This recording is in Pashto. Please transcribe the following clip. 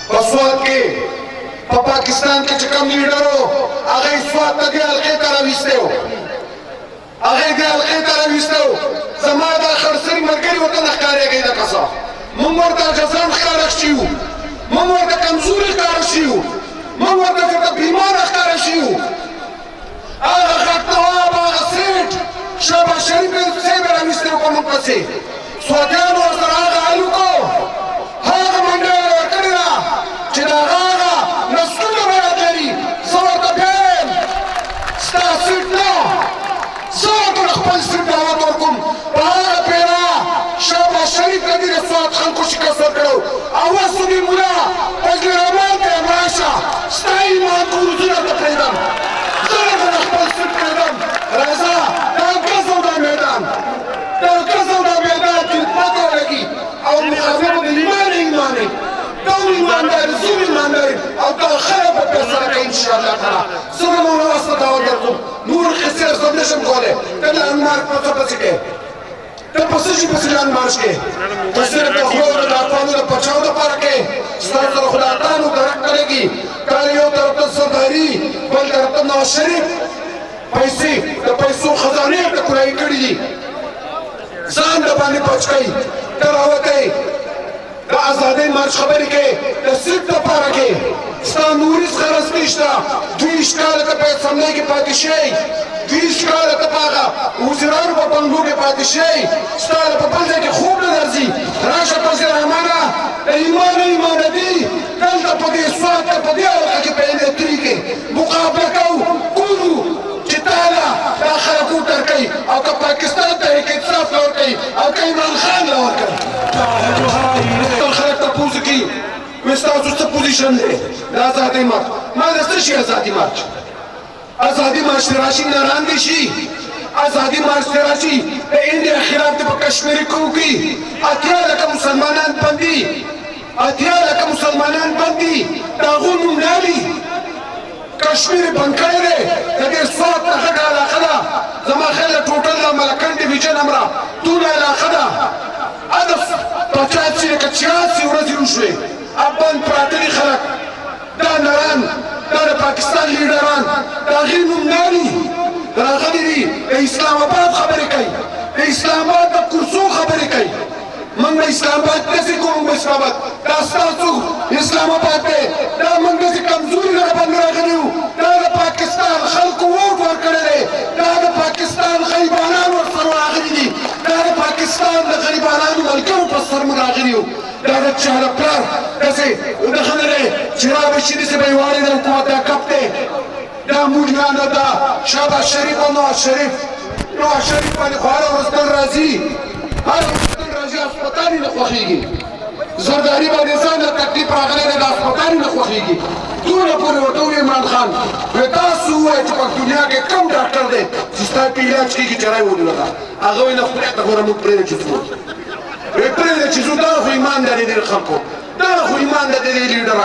په سوات کې په پاکستان کې چې کوم لیډرو هغه سوات ته دې حلقې ته راویستی و هغه دې حلقې ته راویستی و زما دا خرسري ملګري ورته نه ښکارېږي دا کسه موږ ورته عجزان ښکاره شي وو موږ ورته کمزوري ښکاره شي وو موږ ورته ورته بیماره ښکاره شي وو هغه خط نواب هغه سیټ شهباز شریف صاحب راویستی و په موږ پسې سواتیانو ورسره هغه حل وکړو هغه منډه یې ورکړې ده چې د هغه نسلونه به یاد لري زه ورته بیا یم ستا سیټ نه زه ورته خپل سیټ دعوت ورکوم په هغه پیره شهباز شریف ته دې د سوات خلکو شکست ورکړو اول صوبې ملا فضل الرحمن ته یم راشه ستا ایمان کورزونه ته پرېږدم زه ورته د خپل سیټ پرېږدم راځه دا ګز او دا میدان دا ګز او دا میدان کې پته ولګي او مخالفه د ایمان ایمان دی دا ایماندار زه ایماندار او دا خلک به فیصله کوي انشاءالله تعالی زه به مولا واسطه دعوت درکوم نور قصې زه نشم کولی ته لنډمارک په څه پسې کوې ته په څه شي پسې لنډمارچ کوې ته صرف د خولو د ډاکوانو د پچاو دپاره کوې ستاسو سره خو د اتانو درک نه لګي کله یو طرف ته سرداري بل طرف ته نواز شریف پیسې د پیسو خزانې ته کورایي کړي دي ځان د باندې بچ کوي ته راوتی د ازادۍ مارچ خبرې کوې د سیټ دپاره کې ستا نوریز غرض نشته 20 کاله ته په اسمبلۍ کې پاتې شئ 20 کاله ته په هغه وزیرانو په بنګلو کې پاتې شئ ستا په بل ځای کې خوب نه درځي راشه فضل الرحمنه د ایمان ایمانه دي دلته په دې سوات ته په دې حلقه کې په انډستري کې مقابله کوو چې تاله دا خلک ورکوي او که پاکستان ته انصاف له ورکوي او که عمران خان له ورکوي خلک تپوس کوي وایي ستاسو څه پوزیشن دی د ازادۍ مارچ ما د څه شي ازادي مارچ ازادي مارچ ته راشي ناران دي شي ازادي مارچ ته راشي د انډیا خلاف دې په کشمیري کو کې 80 لکه مسلمانان بندي 80 لکه مسلمانان بندي د هغو نوم نه لي کشمیر بند کړی دی د دې سوات نه غټه علاقه ده زما خیال د ټوټل د ملکن ډیویژن همرا ټوله علاقه ده هدف 85 لکه 86 ورځې وشوې بند پراته دي خلک دا نران دا د پاکستان لیډران د هغې نوم نه لي راغلي دي د اسلام آباد خبرې کوي د اسلام آباد د کورسو خبرې کوي موږ د اسلام آباد داسې کوو موږ اسلام آباد دا ستاسو اسلام آباد دی دا موږ داسې کمزوري نه باندې راغلي یو دا د پاکستان خلکو ووټ ورکړی دی دا د پاکستان غریبانان ورسره راغلي دي دا د پاکستان د غریبانانو ملګرو په سر موږ راغلي یو دا د چا د پلار داسې ودغه نه دی چې رابشي داسې به یې والي د حکومت دا کپ دی دا مولیانو دا شهباز شریف او نواز شریف باندې خو هره ورځ تل راځي هره ورځ تل راځي هسپتال یې نه خوښېږي زرداري باندې ځان له تکلیف راغلی دی د هسپتال یې نه خوښېږي دونه پورې ورته وویل عمران خان وایي تاسو ووایئ چې په دنیا کې کوم ډاکټر دی چې ستا په علاج کېږي چړی ونیوله هغه وایي نه خدای ته ګوره موږ پرېږده چې ځو پرېږده چې ځو دا خو ایمان دی د دې خلکو دا خو ایمان دی د دې لیډرانو